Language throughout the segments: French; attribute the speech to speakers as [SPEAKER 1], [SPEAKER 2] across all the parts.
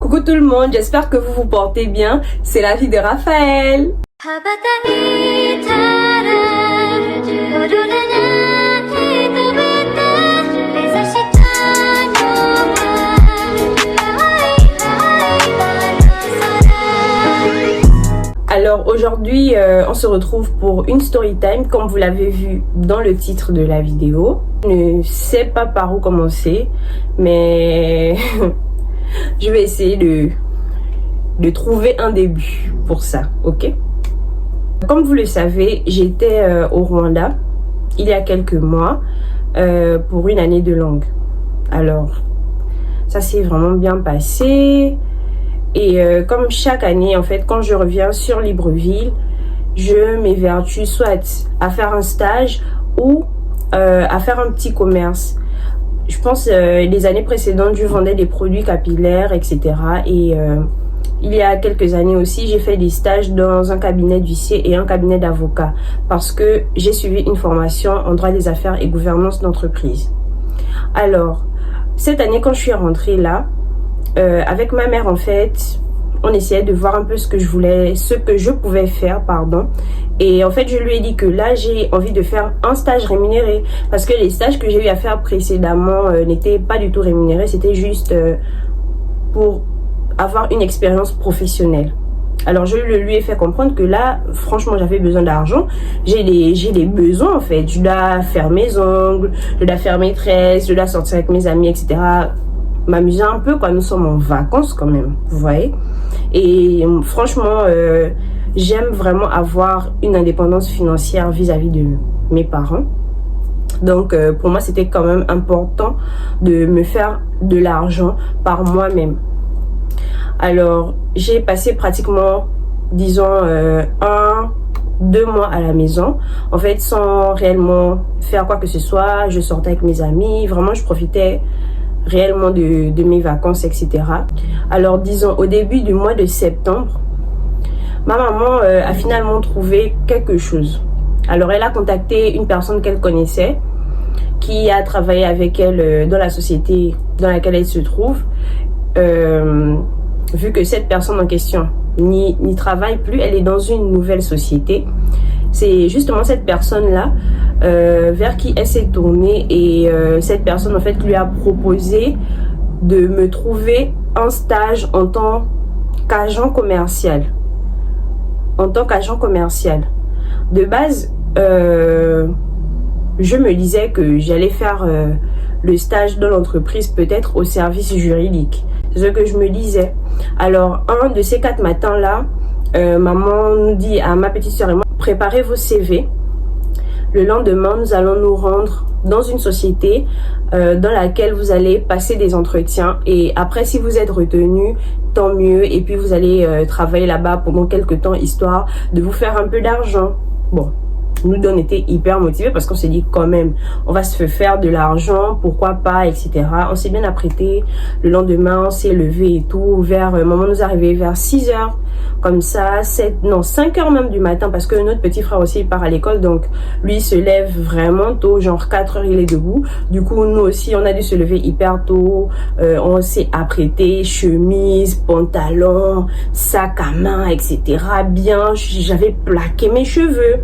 [SPEAKER 1] Coucou tout le monde, j'espère que vous vous portez bien. C'est la vie de Raphaël. Alors aujourd'hui, on se retrouve pour une story time, comme vous l'avez vu dans le titre de la vidéo. Je ne sais pas par où commencer, mais je vais essayer de trouver un début pour ça, ok? Comme vous le savez, j'étais au Rwanda il y a quelques mois pour une année de langue. Alors, ça s'est vraiment bien passé. Et comme chaque année, en fait, quand je reviens sur Libreville, je m'évertue soit à faire un stage ou à faire un petit commerce. Je pense les années précédentes, je vendais des produits capillaires, etc. Et il y a quelques années aussi, j'ai fait des stages dans un cabinet d'huissier et un cabinet d'avocat parce que j'ai suivi une formation en droit des affaires et gouvernance d'entreprise. Alors, cette année, quand je suis rentrée là, avec ma mère, en fait, on essayait de voir un peu ce que je pouvais faire, pardon. Et en fait, je lui ai dit que là, j'ai envie de faire un stage rémunéré. Parce que les stages que j'ai eu à faire précédemment n'étaient pas du tout rémunérés. C'était juste pour avoir une expérience professionnelle. Alors, je lui ai fait comprendre que là, franchement, j'avais besoin d'argent. J'ai des besoins, en fait. Je dois faire mes ongles, je dois faire mes tresses, je dois sortir avec mes amis, etc. M'amuser un peu quand nous sommes en vacances quand même, vous voyez. Et franchement, j'aime vraiment avoir une indépendance financière vis-à-vis de mes parents. Donc pour moi, c'était quand même important de me faire de l'argent par moi-même. Alors, j'ai passé pratiquement, disons, 2 mois à la maison, en fait, sans réellement faire quoi que ce soit. Je sortais avec mes amis, vraiment, je profitais réellement de mes vacances, etc. Alors disons au début du mois de septembre, ma maman a finalement trouvé quelque chose. Alors elle a contacté une personne qu'elle connaissait qui a travaillé avec elle dans la société dans laquelle elle se trouve, vu que cette personne en question n'y travaille plus, elle est dans une nouvelle société. C'est justement cette personne-là vers qui elle s'est tournée et cette personne en fait lui a proposé de me trouver un stage en tant qu'agent commercial. De base, je me disais que j'allais faire le stage dans l'entreprise, peut-être au service juridique. C'est ce que je me disais. Alors, un de ces 4 matins-là, maman nous dit à ma petite sœur et moi, préparez vos CV. Le lendemain, nous allons nous rendre dans une société dans laquelle vous allez passer des entretiens. Et après, si vous êtes retenu, tant mieux. Et puis, vous allez travailler là-bas pendant quelques temps, histoire de vous faire un peu d'argent. Bon, nous deux, on était hyper motivés parce qu'on s'est dit quand même, on va se faire de l'argent, pourquoi pas, etc. On s'est bien apprêté. Le lendemain, on s'est levé et tout. Maman nous est arrivé vers 6 heures. Comme ça, 5 heures même du matin, parce que notre petit frère aussi il part à l'école, donc lui il se lève vraiment tôt, genre 4 heures il est debout. Du coup nous aussi on a dû se lever hyper tôt, on s'est apprêté, chemise, pantalon, sac à main, etc. Bien, j'avais plaqué mes cheveux,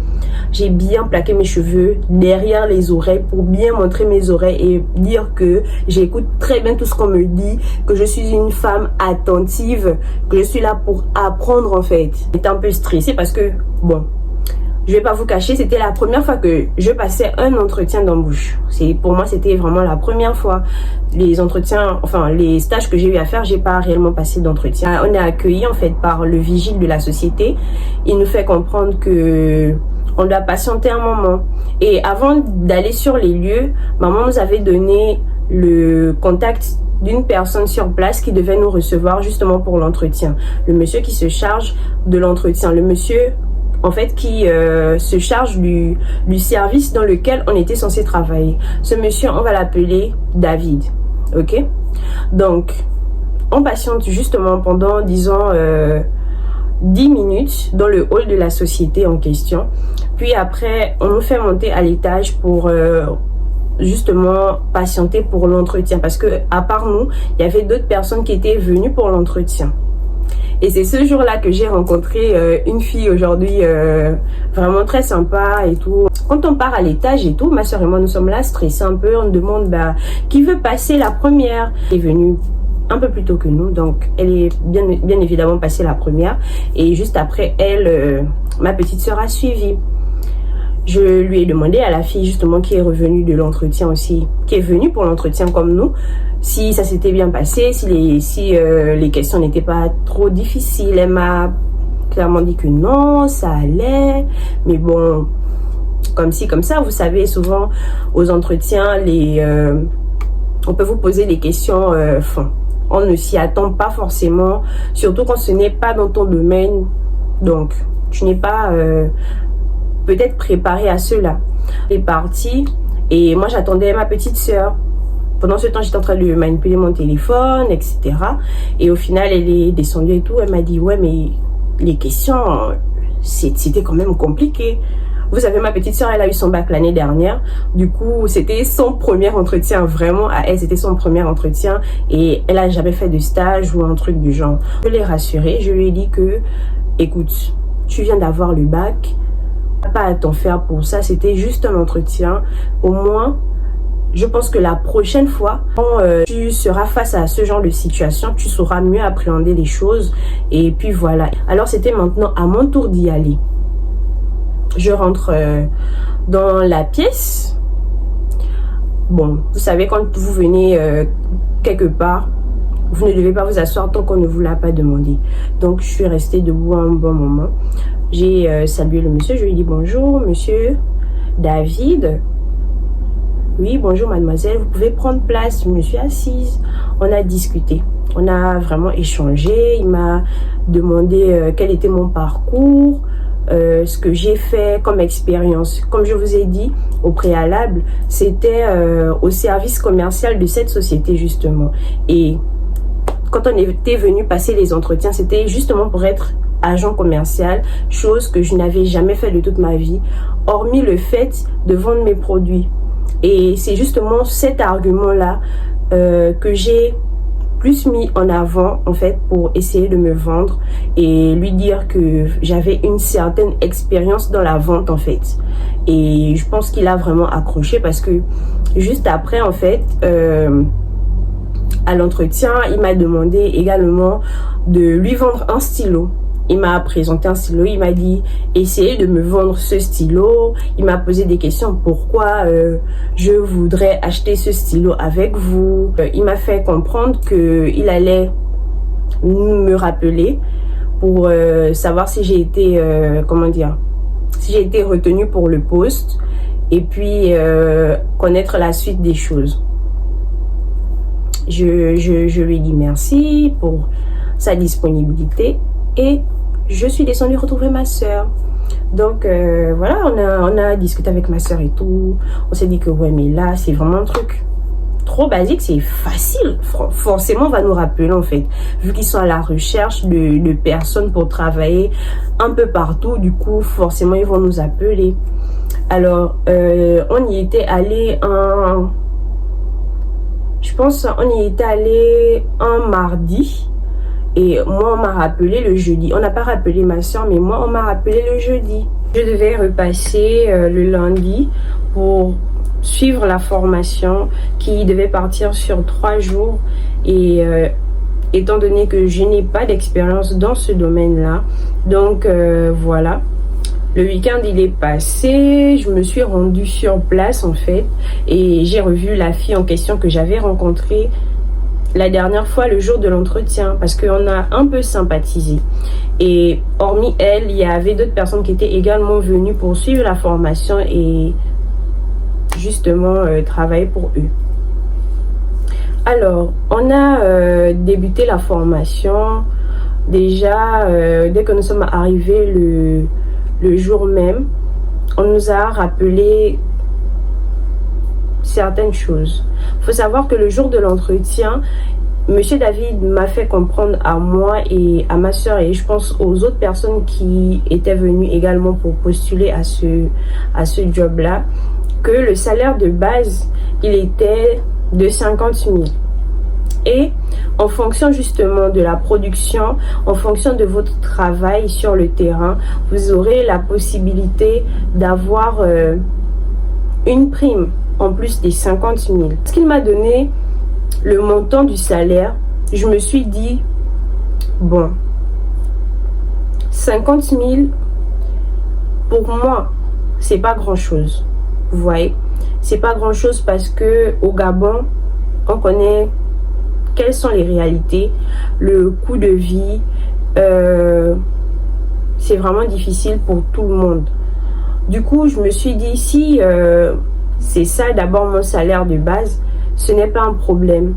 [SPEAKER 1] j'ai bien plaqué mes cheveux derrière les oreilles pour bien montrer mes oreilles et dire que j'écoute très bien tout ce qu'on me dit, que je suis une femme attentive, que je suis là pour apprendre en fait. J'étais un peu stressée parce que, bon, je vais pas vous cacher, c'était la première fois que je passais un entretien d'embauche. Pour moi, c'était vraiment la première fois. Les entretiens, enfin, les stages que j'ai eu à faire, j'ai pas réellement passé d'entretien. On est accueilli en fait par le vigile de la société. Il nous fait comprendre que on doit patienter un moment. Et avant d'aller sur les lieux, maman nous avait donné le contact d'une personne sur place qui devait nous recevoir justement pour l'entretien. Le monsieur qui se charge de l'entretien. Le monsieur, en fait, qui se charge du service dans lequel on était censé travailler. Ce monsieur, on va l'appeler David. Ok? Donc, on patiente justement pendant, disons, 10 minutes dans le hall de la société en question. Puis après, on nous fait monter à l'étage pour justement patienter pour l'entretien, parce que à part nous, il y avait d'autres personnes qui étaient venues pour l'entretien. Et c'est ce jour-là que j'ai rencontré une fille aujourd'hui vraiment très sympa et tout. Quand on part à l'étage et tout, ma soeur et moi, nous sommes là stressés un peu. On demande qui veut passer la première. Elle est venue un peu plus tôt que nous, donc elle est bien évidemment passée la première. Et juste après elle, ma petite soeur a suivi. Je lui ai demandé à la fille justement qui est revenue de l'entretien aussi, qui est venue pour l'entretien comme nous, si ça s'était bien passé, si les questions n'étaient pas trop difficiles. Elle m'a clairement dit que non, ça allait, mais bon, comme ci, comme ça, vous savez, souvent aux entretiens, on peut vous poser des questions, on ne s'y attend pas forcément, surtout quand ce n'est pas dans ton domaine, donc tu n'es pas peut-être préparé à cela. Elle est partie et moi j'attendais ma petite sœur. Pendant ce temps, j'étais en train de manipuler mon téléphone, etc. Et au final, elle est descendue et tout. Elle m'a dit, ouais, mais les questions, c'était quand même compliqué. Vous savez, ma petite sœur, elle a eu son bac l'année dernière. Du coup, c'était son premier entretien. Vraiment, à elle, c'était son premier entretien. Et elle a jamais fait de stage ou un truc du genre. Je l'ai rassurée. Je lui ai dit que, écoute, tu viens d'avoir le bac. Pas à t'en faire pour ça. C'était juste un entretien. Au moins, je pense que la prochaine fois, quand tu seras face à ce genre de situation, tu sauras mieux appréhender les choses. Et puis voilà. Alors, c'était maintenant à mon tour d'y aller. Je rentre dans la pièce. Bon, vous savez, quand vous venez quelque part, vous ne devez pas vous asseoir tant qu'on ne vous l'a pas demandé. Donc, je suis restée debout un bon moment. J'ai salué le monsieur. Je lui ai dit bonjour, monsieur David. Oui, bonjour mademoiselle, vous pouvez prendre place. Je me suis assise, on a discuté, on a vraiment échangé. Il m'a demandé quel était mon parcours, ce que j'ai fait comme expérience. Comme je vous ai dit au préalable, c'était au service commercial de cette société justement. Et quand on était venu passer les entretiens, c'était justement pour être agent commercial, chose que je n'avais jamais fait de toute ma vie, hormis le fait de vendre mes produits. Et c'est justement cet argument-là que j'ai plus mis en avant, en fait, pour essayer de me vendre et lui dire que j'avais une certaine expérience dans la vente, en fait. Et je pense qu'il a vraiment accroché parce que juste après, en fait, à l'entretien, il m'a demandé également de lui vendre un stylo. Il m'a présenté un stylo, il m'a dit essayez de me vendre ce stylo. Il m'a posé des questions, pourquoi je voudrais acheter ce stylo avec vous. Il m'a fait comprendre qu'il allait me rappeler pour savoir si j'ai été, si j'ai été retenue pour le poste et puis connaître la suite des choses. Je lui ai dit merci pour sa disponibilité et je suis descendue retrouver ma soeur. Donc voilà, on a discuté avec ma soeur et tout. On s'est dit que ouais, mais là c'est vraiment un truc trop basique, c'est facile. Forcément on va nous rappeler en fait, vu qu'ils sont à la recherche de personnes pour travailler un peu partout. Du coup forcément ils vont nous appeler. Alors on y était allé on y était allé un mardi. Et moi, on m'a rappelé le jeudi. On n'a pas rappelé ma soeur, mais moi, on m'a rappelé le jeudi. Je devais repasser le lundi pour suivre la formation qui devait partir sur 3 jours. Et étant donné que je n'ai pas d'expérience dans ce domaine-là, donc voilà. Le week-end, il est passé, je me suis rendue sur place en fait. Et j'ai revu la fille en question que j'avais rencontrée la dernière fois, le jour de l'entretien, parce qu'on a un peu sympathisé. Et hormis elle, il y avait d'autres personnes qui étaient également venues pour suivre la formation et justement travailler pour eux. Alors, on a débuté la formation. Déjà, dès que nous sommes arrivés le jour même, on nous a rappelé certaines choses. Il faut savoir que le jour de l'entretien, Monsieur David m'a fait comprendre à moi et à ma soeur et je pense aux autres personnes qui étaient venues également pour postuler à ce job-là que le salaire de base, il était de 50 000. Et en fonction justement de la production, en fonction de votre travail sur le terrain, vous aurez la possibilité d'avoir une prime en plus des 50 000. Ce qu'il m'a donné, le montant du salaire, je me suis dit, bon, 50 000, pour moi, c'est pas grand-chose. Vous voyez, c'est pas grand-chose parce que au Gabon, on connaît quelles sont les réalités, le coût de vie, c'est vraiment difficile pour tout le monde. Du coup, je me suis dit, si c'est ça d'abord mon salaire de base, ce n'est pas un problème.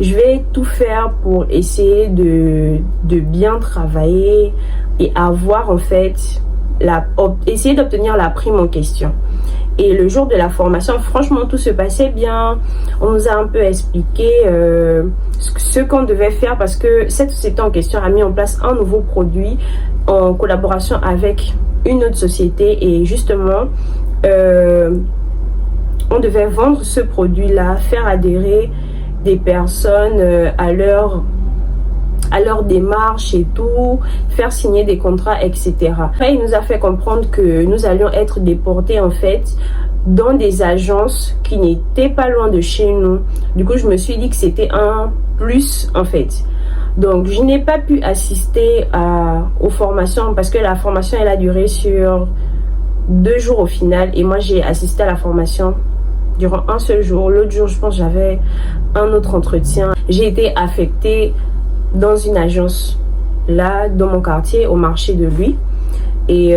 [SPEAKER 1] Je vais tout faire pour essayer de bien travailler et avoir en fait, essayer d'obtenir la prime en question. Et le jour de la formation, franchement, tout se passait bien. On nous a un peu expliqué ce qu'on devait faire parce que cette société en question a mis en place un nouveau produit en collaboration avec une autre société. Et justement, on devait vendre ce produit-là, faire adhérer des personnes à leur démarche et tout, faire signer des contrats, etc. Après, il nous a fait comprendre que nous allions être déportés en fait dans des agences qui n'étaient pas loin de chez nous. Du coup, je me suis dit que c'était un plus en fait. Donc, je n'ai pas pu assister aux formations parce que la formation, elle a duré sur 2 jours au final. Et moi, j'ai assisté à la formation durant un seul jour. L'autre jour, je pense, j'avais un autre entretien. J'ai été affectée dans une agence là dans mon quartier au marché de lui et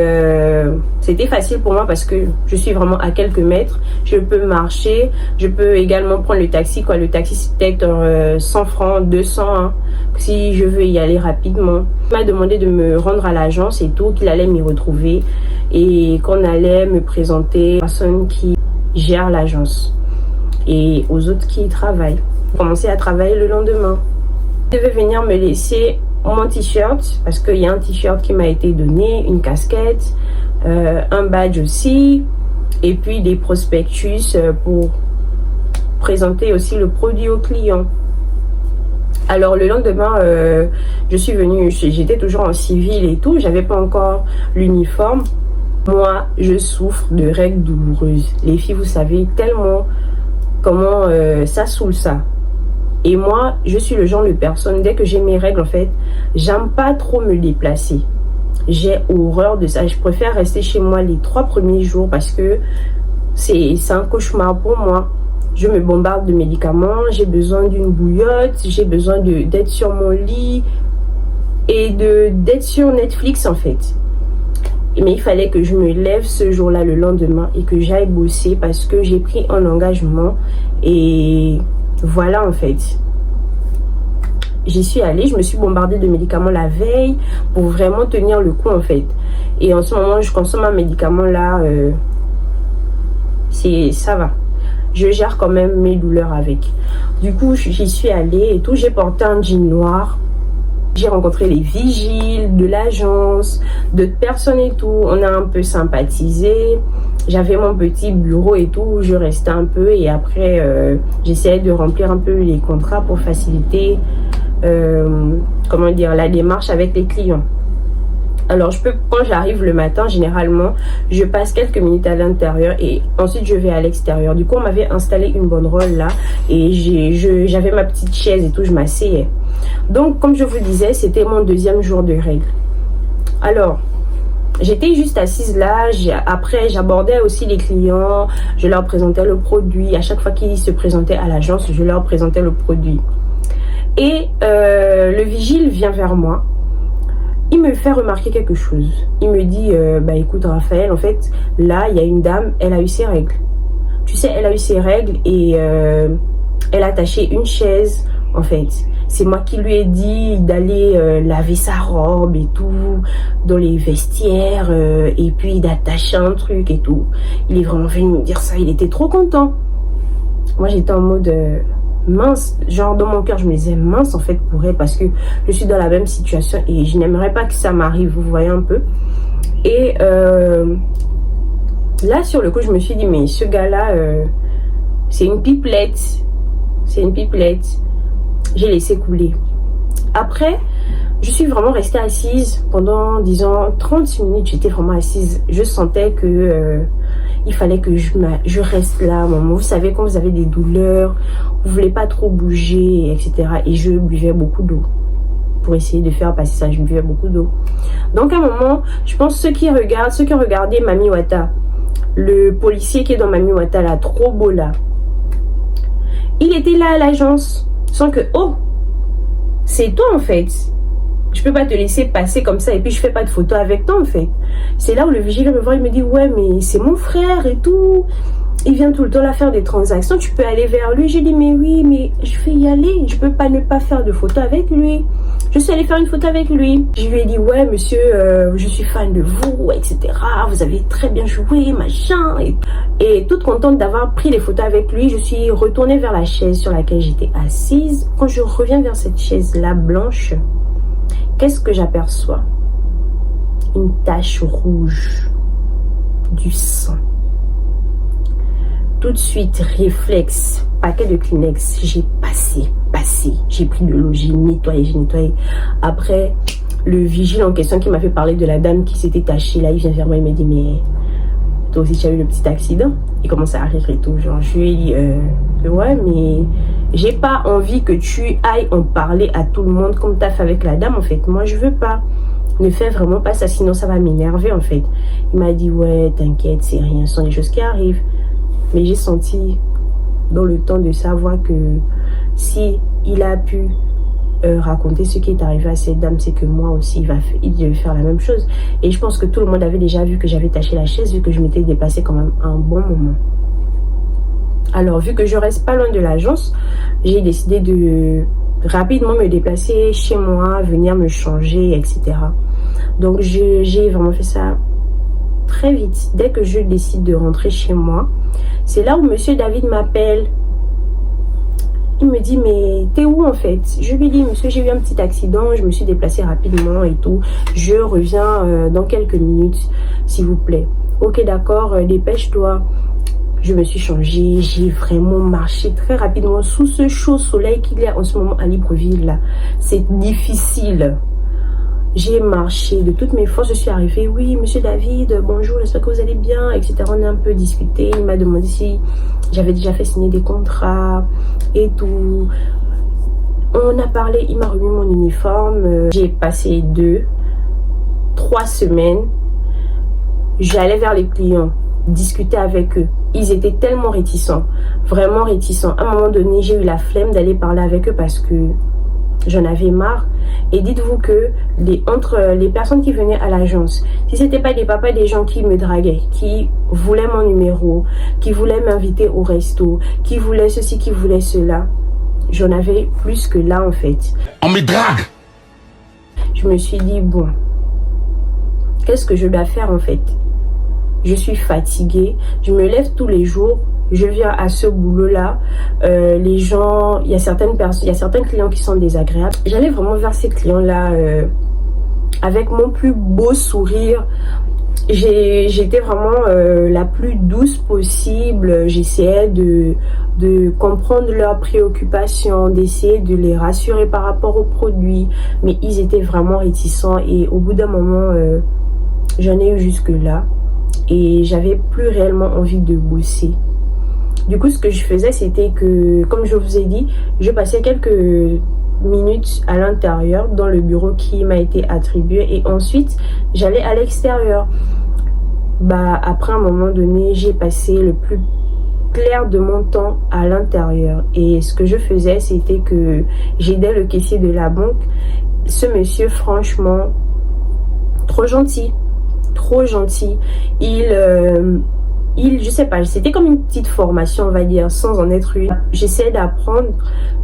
[SPEAKER 1] c'était facile pour moi parce que je suis vraiment à quelques mètres, je peux marcher, je peux également prendre le taxi le taxi c'est peut-être 100 francs, 200 hein, si je veux y aller rapidement. Il m'a demandé de me rendre à l'agence et tout, qu'il allait m'y retrouver et qu'on allait me présenter aux personnes qui gèrent l'agence et aux autres qui y travaillent. J'ai commencé à travailler le lendemain. Je devais venir me laisser mon t-shirt parce qu'il y a un t-shirt qui m'a été donné, une casquette, un badge aussi et puis des prospectus pour présenter aussi le produit aux clients. Alors le lendemain, je suis venue, j'étais toujours en civil et tout, j'avais pas encore l'uniforme. Moi, je souffre de règles douloureuses. Les filles, vous savez tellement comment ça saoule ça. Et moi, je suis le genre de personne, dès que j'ai mes règles, en fait, j'aime pas trop me déplacer. J'ai horreur de ça. Je préfère rester chez moi les 3 premiers jours parce que c'est un cauchemar pour moi. Je me bombarde de médicaments, j'ai besoin d'une bouillotte, j'ai besoin d'être sur mon lit et d'être sur Netflix, en fait. Mais il fallait que je me lève ce jour-là, le lendemain, et que j'aille bosser parce que j'ai pris un engagement et... Voilà en fait, j'y suis allée, je me suis bombardée de médicaments la veille pour vraiment tenir le coup en fait. Et en ce moment, je consomme un médicament là, ça va. Je gère quand même mes douleurs avec. Du coup, j'y suis allée et tout, j'ai porté un jean noir. J'ai rencontré les vigiles de l'agence, d'autres personnes et tout. On a un peu sympathisé. J'avais mon petit bureau et tout, je restais un peu et après j'essayais de remplir un peu les contrats pour faciliter comment dire, la démarche avec les clients. Alors quand j'arrive le matin, généralement je passe quelques minutes à l'intérieur et ensuite je vais à l'extérieur. Du coup on m'avait installé une banderole là et j'avais ma petite chaise et tout, je m'asseyais. Donc comme je vous disais, c'était mon 2e jour de règles. Alors j'étais juste assise là, après j'abordais aussi les clients, je leur présentais le produit. À chaque fois qu'ils se présentaient à l'agence, je leur présentais le produit. Et le vigile vient vers moi, il me fait remarquer quelque chose. Il me dit, bah écoute Raphaël, en fait, là il y a une dame, elle a eu ses règles. Tu sais, elle a eu ses règles et elle a attaché une chaise, en fait. C'est moi qui lui ai dit d'aller laver sa robe et tout, dans les vestiaires, et puis d'attacher un truc et tout. Il est vraiment venu me dire ça, il était trop content. Moi j'étais en mode mince, genre dans mon cœur je me disais mince en fait pour elle, parce que je suis dans la même situation et je n'aimerais pas que ça m'arrive, vous voyez un peu. Et Là, sur le coup, je me suis dit, mais ce gars-là, c'est une pipelette. C'est une pipelette. J'ai laissé couler. Après, je suis vraiment restée assise pendant, disons, 30 minutes. J'étais vraiment assise. Je sentais que il fallait que je reste là. Maman, vous savez, quand vous avez des douleurs, vous voulez pas trop bouger, etc. Et je buvais beaucoup d'eau. Pour essayer de faire passer ça, je buvais beaucoup d'eau. Donc à un moment, je pense ceux qui ont regardé Mami Wata, le policier qui est dans Mami Wata là, trop beau là, il était là à l'agence, sans que, oh, c'est toi en fait. Je peux pas te laisser passer comme ça et puis je fais pas de photo avec toi en fait. C'est là où le vigile me voit, il me dit, ouais mais c'est mon frère et tout. Il vient tout le temps là faire des transactions, tu peux aller vers lui. J'ai dit, mais oui, mais je vais y aller. Je peux pas ne pas faire de photo avec lui. Je suis allée faire une photo avec lui. Je lui ai dit, ouais, monsieur, je suis fan de vous, etc. Vous avez très bien joué, machin. Et toute contente d'avoir pris les photos avec lui, je suis retournée vers la chaise sur laquelle j'étais assise. Quand je reviens vers cette chaise-là blanche, qu'est-ce que j'aperçois? Une tache rouge, du sang. Tout de suite, réflexe, paquet de Kleenex, j'ai passé, j'ai pris de l'eau, j'ai nettoyé. Après, le vigile en question qui m'a fait parler de la dame qui s'était tachée là, il vient vers moi, il m'a dit, mais toi aussi tu as eu le petit accident? Il commence à rire et tout, genre je lui ai dit, ouais mais j'ai pas envie que tu ailles en parler à tout le monde comme tu as fait avec la dame en fait, moi je veux pas. Ne fais vraiment pas ça, sinon ça va m'énerver en fait. Il m'a dit, ouais t'inquiète, c'est rien, ce sont des choses qui arrivent. Mais j'ai senti dans le temps de savoir que si il a pu raconter ce qui est arrivé à cette dame, c'est que moi aussi il devait faire la même chose. Et je pense que tout le monde avait déjà vu que j'avais taché la chaise, vu que je m'étais déplacée quand même un bon moment. Alors vu que je reste pas loin de l'agence, j'ai décidé de rapidement me déplacer chez moi, venir me changer, etc. Donc j'ai vraiment fait ça très vite. Dès que je décide de rentrer chez moi, c'est là où monsieur David m'appelle. Il me dit, mais t'es où en fait? Je lui dis, monsieur, j'ai eu un petit accident, je me suis déplacée rapidement et tout. Je reviens dans quelques minutes, s'il vous plaît. Ok, d'accord, dépêche-toi. Je me suis changée, j'ai vraiment marché très rapidement sous ce chaud soleil qu'il y a en ce moment à Libreville là. C'est difficile. J'ai marché de toutes mes forces, je suis arrivée. Oui, monsieur David, bonjour, j'espère que vous allez bien, etc. On a un peu discuté. Il m'a demandé si j'avais déjà fait signer des contrats et tout. On a parlé, il m'a remis mon uniforme. J'ai passé 2-3 semaines. J'allais vers les clients, discuter avec eux. Ils étaient tellement réticents, vraiment réticents. À un moment donné, j'ai eu la flemme d'aller parler avec eux parce que j'en avais marre. Et dites-vous que entre les personnes qui venaient à l'agence, si c'était pas des papas, des gens qui me draguaient, qui voulaient mon numéro, qui voulaient m'inviter au resto, qui voulaient ceci, qui voulaient cela, j'en avais plus que là en fait.
[SPEAKER 2] On me drague.
[SPEAKER 1] Je me suis dit, bon, qu'est-ce que je dois faire en fait? Je suis fatiguée, je me lève tous les jours. Je viens à ce boulot-là, les gens, il y a certaines personnes, il y a certains clients qui sont désagréables. J'allais vraiment vers ces clients-là avec mon plus beau sourire. J'étais vraiment la plus douce possible. J'essayais de comprendre leurs préoccupations, d'essayer de les rassurer par rapport aux produits. Mais ils étaient vraiment réticents et au bout d'un moment, j'en ai eu jusque-là. Et j'avais plus réellement envie de bosser. Du coup, ce que je faisais, c'était que, comme je vous ai dit, je passais quelques minutes à l'intérieur dans le bureau qui m'a été attribué et ensuite, j'allais à l'extérieur. Après un moment donné, j'ai passé le plus clair de mon temps à l'intérieur. Et ce que je faisais, c'était que j'aidais le caissier de la banque. Ce monsieur, franchement, trop gentil. Trop gentil. Je sais pas, c'était comme une petite formation, on va dire, sans en être une. J'essaie d'apprendre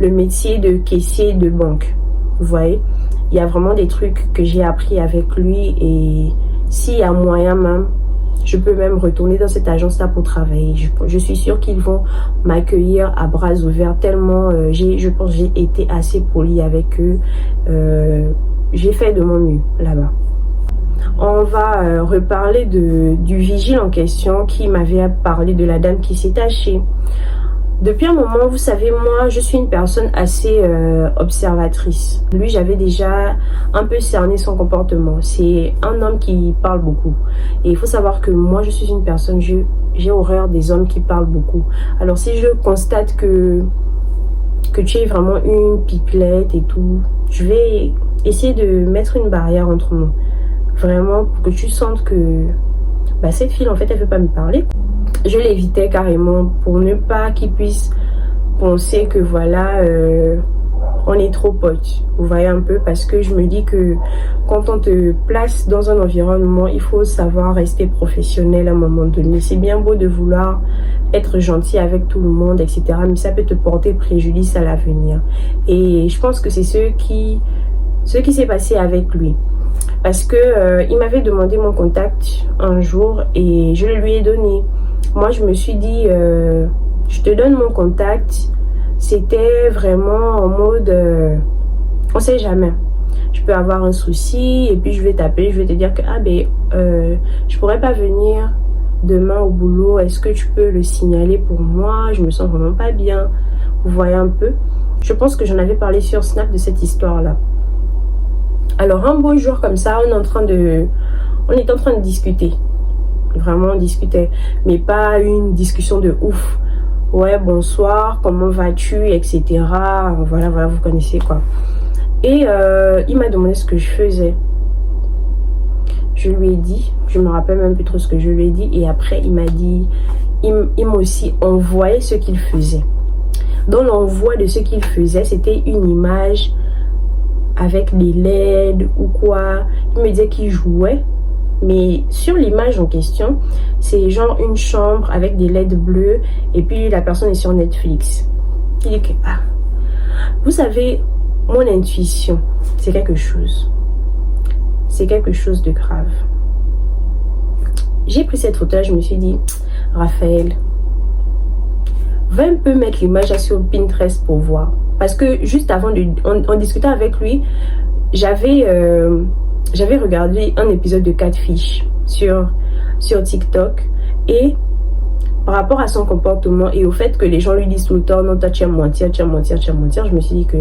[SPEAKER 1] le métier de caissier de banque. Vous voyez, il y a vraiment des trucs que j'ai appris avec lui et s'il y a moyen même, je peux même retourner dans cette agence-là pour travailler. Je suis sûre qu'ils vont m'accueillir à bras ouverts tellement je pense que j'ai été assez polie avec eux. J'ai fait de mon mieux là-bas. On va reparler du vigile en question qui m'avait parlé de la dame qui s'est tachée. Depuis un moment, vous savez, moi, je suis une personne assez observatrice. Lui, j'avais déjà un peu cerné son comportement. C'est un homme qui parle beaucoup. Et il faut savoir que moi, je suis une personne, j'ai horreur des hommes qui parlent beaucoup. Alors, si je constate que tu es vraiment une pipelette et tout, je vais essayer de mettre une barrière entre nous. Vraiment, pour que tu sentes que cette fille, en fait, elle ne veut pas me parler. Je l'évitais carrément pour ne pas qu'il puisse penser que voilà, on est trop potes. Vous voyez un peu, parce que je me dis que quand on te place dans un environnement, il faut savoir rester professionnel à un moment donné. C'est bien beau de vouloir être gentil avec tout le monde, etc. Mais ça peut te porter préjudice à l'avenir. Et je pense que c'est ce qui s'est passé avec lui. Parce que il m'avait demandé mon contact un jour et je le lui ai donné. Moi, je me suis dit, je te donne mon contact. C'était vraiment en mode, on sait jamais. Je peux avoir un souci et puis je vais t'appeler, je vais te dire que je pourrais pas venir demain au boulot. Est-ce que tu peux le signaler pour moi? Je me sens vraiment pas bien. Vous voyez un peu. Je pense que j'en avais parlé sur Snap de cette histoire-là. Alors un beau jour comme ça, on est en train de discuter. Vraiment on discutait, mais pas une discussion de ouf. Ouais, bonsoir, comment vas-tu, etc. Voilà, vous connaissez quoi. Et il m'a demandé ce que je faisais. Je lui ai dit, je me rappelle même plus trop ce que je lui ai dit. Et après il m'a dit, il m'a aussi envoyé ce qu'il faisait. Dans l'envoi de ce qu'il faisait, c'était une image avec des LED ou quoi. Il me disait qu'il jouait. Mais sur l'image en question, c'est genre une chambre avec des LED bleus et puis la personne est sur Netflix. Il dit que, vous savez, mon intuition, c'est quelque chose. C'est quelque chose de grave. J'ai pris cette photo-là, je me suis dit, Raphaël, va un peu mettre l'image sur Pinterest pour voir. Parce que juste avant, on discutait avec lui, j'avais regardé un épisode de Catfish sur TikTok et par rapport à son comportement et au fait que les gens lui disent tout le temps non, toi tu aimes mentir, je me suis dit que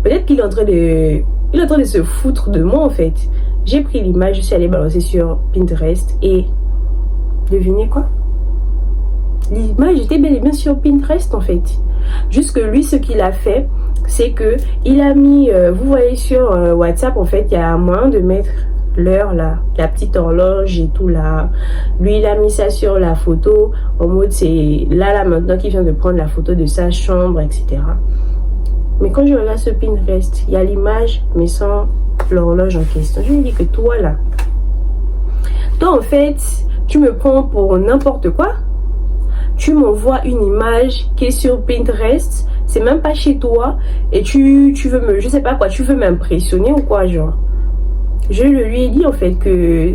[SPEAKER 1] peut-être qu'il est en train de se foutre de moi en fait. J'ai pris l'image, je suis allée balancer sur Pinterest et devinez quoi? L'image était bel et bien sur Pinterest en fait. Juste que lui, ce qu'il a fait, c'est que il a mis, vous voyez sur WhatsApp, en fait, il y a moyen de mettre l'heure là, la petite horloge et tout là. Lui, il a mis ça sur la photo, en mode c'est là maintenant qu'il vient de prendre la photo de sa chambre, etc. Mais quand je regarde ce Pinterest, il y a l'image, mais sans l'horloge en question. Je me dis que toi là, toi en fait, tu me prends pour n'importe quoi. Tu m'envoies une image qui est sur Pinterest, c'est même pas chez toi, et tu veux me, je sais pas quoi, tu veux m'impressionner ou quoi, genre. Je lui ai dit en fait que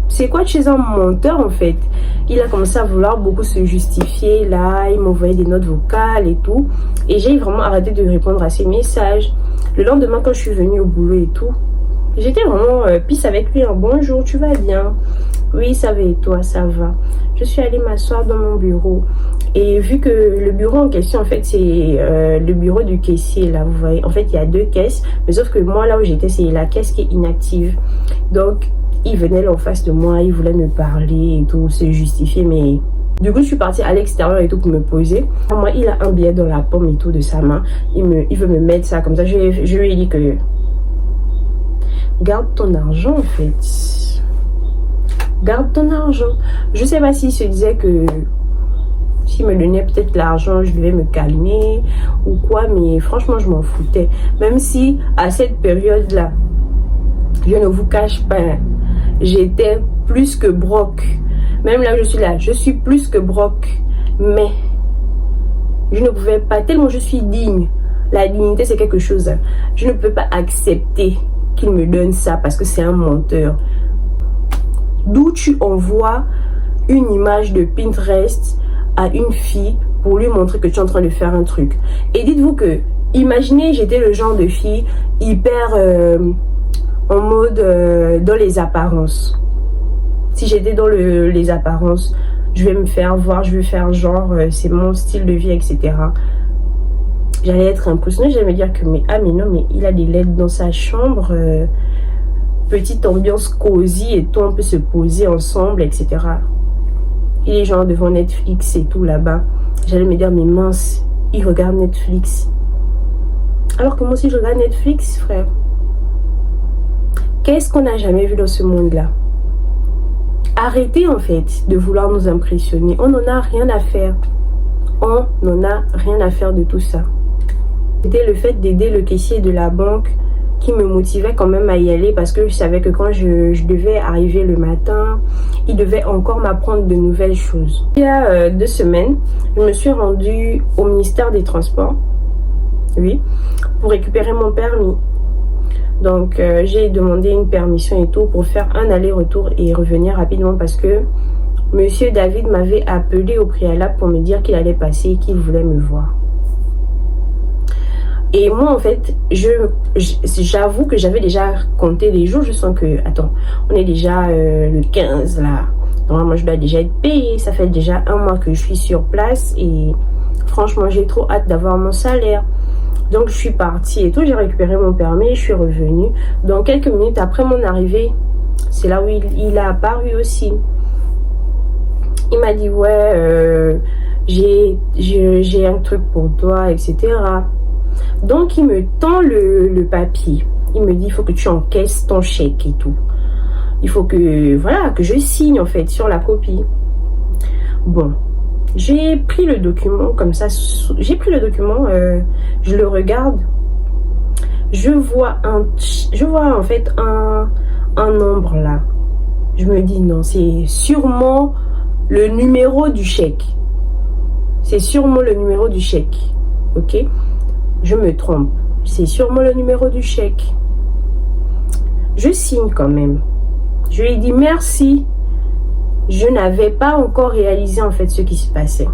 [SPEAKER 1] c'est quoi, tu es un menteur en fait. Il a commencé à vouloir beaucoup se justifier là, il m'envoyait des notes vocales et tout, et j'ai vraiment arrêté de répondre à ses messages. Le lendemain quand je suis venue au boulot et tout, j'étais vraiment pisse avec lui, bonjour, tu vas bien? Oui, ça va et toi, ça va. Je suis allée m'asseoir dans mon bureau. Et vu que le bureau en question, en fait, c'est le bureau du caissier, là, vous voyez. En fait, il y a 2 caisses. Mais sauf que moi, là où j'étais, c'est la caisse qui est inactive. Donc, il venait là en face de moi, il voulait me parler et tout, se justifier. Mais du coup, je suis partie à l'extérieur et tout pour me poser. Moi, il a un billet dans la paume et tout de sa main. Il veut me mettre ça comme ça. Je lui ai dit que... Garde ton argent, en fait. Garde ton argent. Je sais pas s'il se disait que s'il me donnait peut-être l'argent, je devais me calmer ou quoi, mais franchement, je m'en foutais. Même si à cette période-là, je ne vous cache pas, j'étais plus que broke. Même là, je suis plus que broke. Mais je ne pouvais pas, tellement je suis digne. La dignité, c'est quelque chose. Je ne peux pas accepter qu'il me donne ça parce que c'est un menteur. D'où tu envoies une image de Pinterest à une fille pour lui montrer que tu es en train de faire un truc. Et dites-vous que, imaginez, j'étais le genre de fille hyper, en mode dans les apparences. Si j'étais dans les apparences, je vais me faire voir, je vais faire genre, c'est mon style de vie, etc. J'allais être impressionnée, j'allais me dire que, mais non, mais il a des LED dans sa chambre, petite ambiance cosy et tout, on peut se poser ensemble, etc. Et les gens devant Netflix et tout là-bas, j'allais me dire, mais mince, il regarde Netflix. Alors que moi aussi, je regarde Netflix, frère. Qu'est-ce qu'on n'a jamais vu dans ce monde-là? Arrêtez en fait de vouloir nous impressionner. On n'en a rien à faire. On n'en a rien à faire de tout ça. C'était le fait d'aider le caissier de la banque qui me motivait quand même à y aller parce que je savais que quand je devais arriver le matin, il devait encore m'apprendre de nouvelles choses. Il y a 2 semaines, je me suis rendue au ministère des Transports, oui, pour récupérer mon permis. Donc j'ai demandé une permission et tout pour faire un aller-retour et revenir rapidement parce que Monsieur David m'avait appelé au préalable pour me dire qu'il allait passer et qu'il voulait me voir. Et moi, en fait, j'avoue que j'avais déjà compté les jours. Je sens que, attends, on est déjà le 15 là. Normalement, je dois déjà être payée. Ça fait déjà 1 mois que je suis sur place. Et franchement, j'ai trop hâte d'avoir mon salaire. Donc, je suis partie et tout. J'ai récupéré mon permis. Je suis revenue. Donc, quelques minutes après mon arrivée, c'est là où il a apparu aussi. Il m'a dit, ouais, j'ai un truc pour toi, etc. Donc, il me tend le papier. Il me dit, il faut que tu encaisses ton chèque et tout. Il faut que, voilà, que je signe, en fait, sur la copie. Bon, j'ai pris le document, comme ça. J'ai pris le document, je le regarde. Je vois en fait, un nombre, là. Je me dis, non, c'est sûrement le numéro du chèque. C'est sûrement le numéro du chèque. Ok? Je me trompe. C'est sûrement le numéro du chèque. Je signe quand même. Je lui ai dit merci. Je n'avais pas encore réalisé en fait ce qui se passait.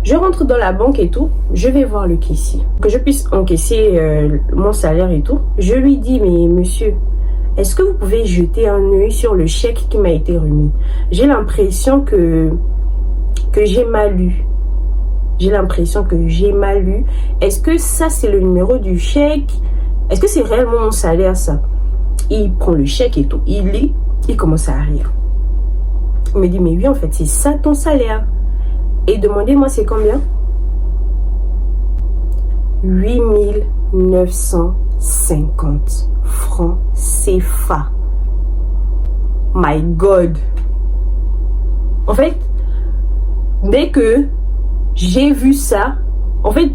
[SPEAKER 1] Je rentre dans la banque et tout. Je vais voir le caissier. Pour que je puisse encaisser mon salaire et tout. Je lui dis, mais monsieur, est-ce que vous pouvez jeter un œil sur le chèque qui m'a été remis? J'ai l'impression que j'ai mal lu. J'ai l'impression que j'ai mal lu. Est-ce que ça, c'est le numéro du chèque? Est-ce que c'est réellement mon salaire, ça? Il prend le chèque et tout. Il lit. Il commence à rire. Il me dit, mais oui, en fait, c'est ça ton salaire. Et demandez-moi, c'est combien? 8 950 francs CFA. My God. En fait, dès que j'ai vu ça, en fait,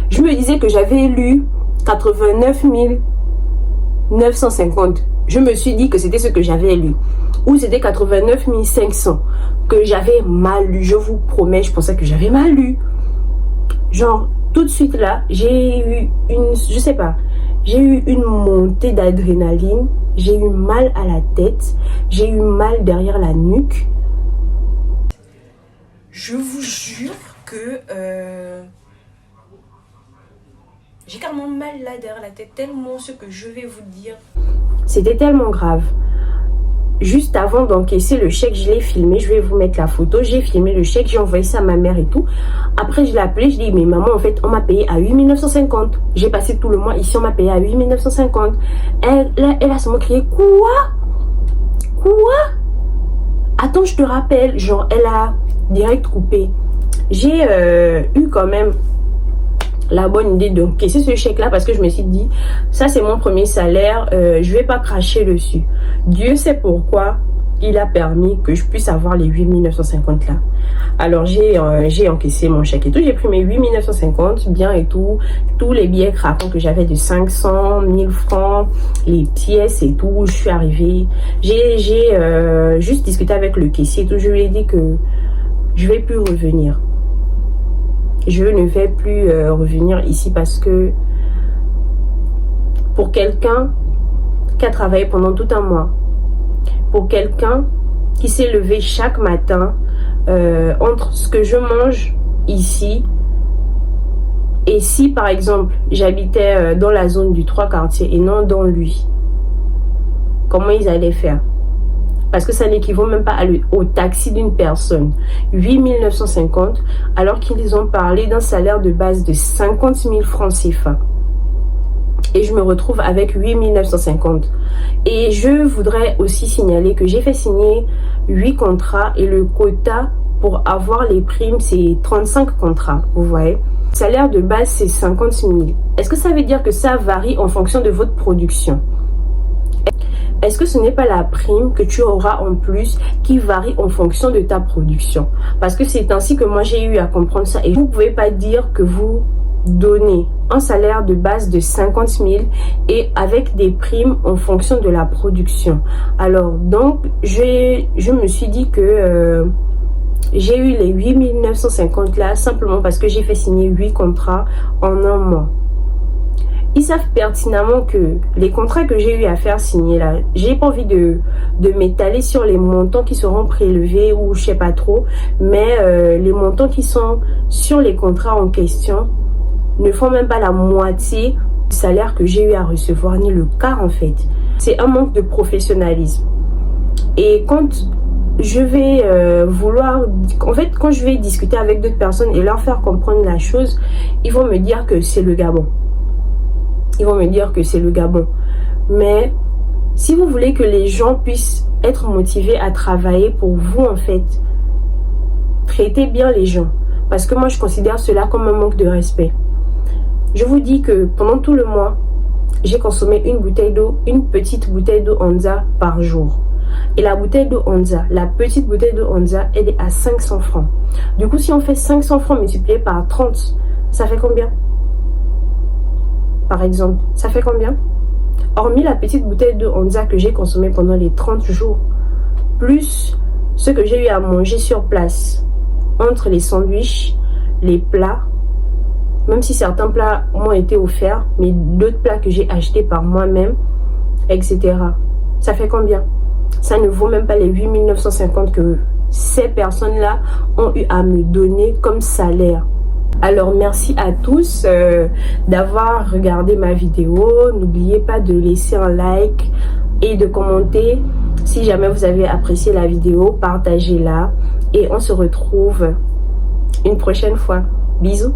[SPEAKER 1] je me disais que j'avais lu 89 950. Je me suis dit que c'était ce que j'avais lu. Ou c'était 89 500. Que j'avais mal lu. Je vous promets, je pensais que j'avais mal lu. Genre, tout de suite là, j'ai eu je sais pas, j'ai eu une montée d'adrénaline. J'ai eu mal à la tête. J'ai eu mal derrière la nuque. Je vous jure que j'ai carrément mal là derrière la tête, tellement ce que je vais vous dire. C'était tellement grave. Juste avant d'encaisser le chèque, je l'ai filmé. Je vais vous mettre la photo. J'ai filmé le chèque, j'ai envoyé ça à ma mère et tout. Après, je l'ai appelé, je dis, mais maman, en fait, on m'a payé à 8 950. J'ai passé tout le mois ici, on m'a payé à 8 950. Elle a seulement crié, quoi? Attends, je te rappelle. Genre, elle a direct coupé. J'ai eu quand même la bonne idée d'encaisser ce chèque là parce que je me suis dit, ça c'est mon premier salaire, je vais pas cracher dessus. Dieu sait pourquoi il a permis que je puisse avoir les 8 950 là. Alors j'ai encaissé mon chèque et tout, j'ai pris mes 8 950 bien et tout, tous les billets craquants que j'avais de 500, 1000 francs, les pièces et tout. Je suis arrivée, j'ai juste discuté avec le caissier et tout. Je lui ai dit que je vais plus revenir. Je ne vais plus revenir ici parce que pour quelqu'un qui a travaillé pendant tout un mois, pour quelqu'un qui s'est levé chaque matin entre ce que je mange ici Et si par exemple j'habitais dans la zone du 3 quartiers et non dans lui, comment ils allaient faire? Parce que ça n'équivaut même pas au taxi d'une personne. 8 950, alors qu'ils ont parlé d'un salaire de base de 50 000 francs CFA. Et je me retrouve avec 8 950. Et je voudrais aussi signaler que j'ai fait signer 8 contrats et le quota pour avoir les primes, c'est 35 contrats, vous voyez. Le salaire de base, c'est 50 000. Est-ce que ça veut dire que ça varie en fonction de votre production? Est-ce que ce n'est pas la prime que tu auras en plus qui varie en fonction de ta production? Parce que c'est ainsi que moi j'ai eu à comprendre ça. Et vous ne pouvez pas dire que vous donnez un salaire de base de 50 000 et avec des primes en fonction de la production. Alors donc je me suis dit que j'ai eu les 8 950 là simplement parce que j'ai fait signer 8 contrats en un mois. Ils savent pertinemment que les contrats que j'ai eu à faire signer là, j'ai pas envie de m'étaler sur les montants qui seront prélevés ou je sais pas trop, mais les montants qui sont sur les contrats en question ne font même pas la moitié du salaire que j'ai eu à recevoir, ni le quart en fait. C'est un manque de professionnalisme. Et quand je vais quand je vais discuter avec d'autres personnes et leur faire comprendre la chose, ils vont me dire que c'est le Gabon. Ils vont me dire que c'est le Gabon. Mais si vous voulez que les gens puissent être motivés à travailler pour vous, en fait, traitez bien les gens. Parce que moi, je considère cela comme un manque de respect. Je vous dis que pendant tout le mois, j'ai consommé une bouteille d'eau, une petite bouteille d'eau Hansa par jour. Et la bouteille d'eau Hansa, la petite bouteille d'eau Hansa, elle est à 500 francs. Du coup, si on fait 500 francs multiplié par 30, ça fait combien? Par exemple, ça fait combien? Hormis la petite bouteille d'eau Hansa que j'ai consommée pendant les 30 jours, plus ce que j'ai eu à manger sur place, entre les sandwichs, les plats, même si certains plats m'ont été offerts, mais d'autres plats que j'ai achetés par moi-même, etc. Ça fait combien? Ça ne vaut même pas les 8 950 que ces personnes-là ont eu à me donner comme salaire. Alors merci à tous d'avoir regardé ma vidéo. N'oubliez pas de laisser un like et de commenter si jamais vous avez apprécié la vidéo. Partagez-la et on se retrouve une prochaine fois. Bisous.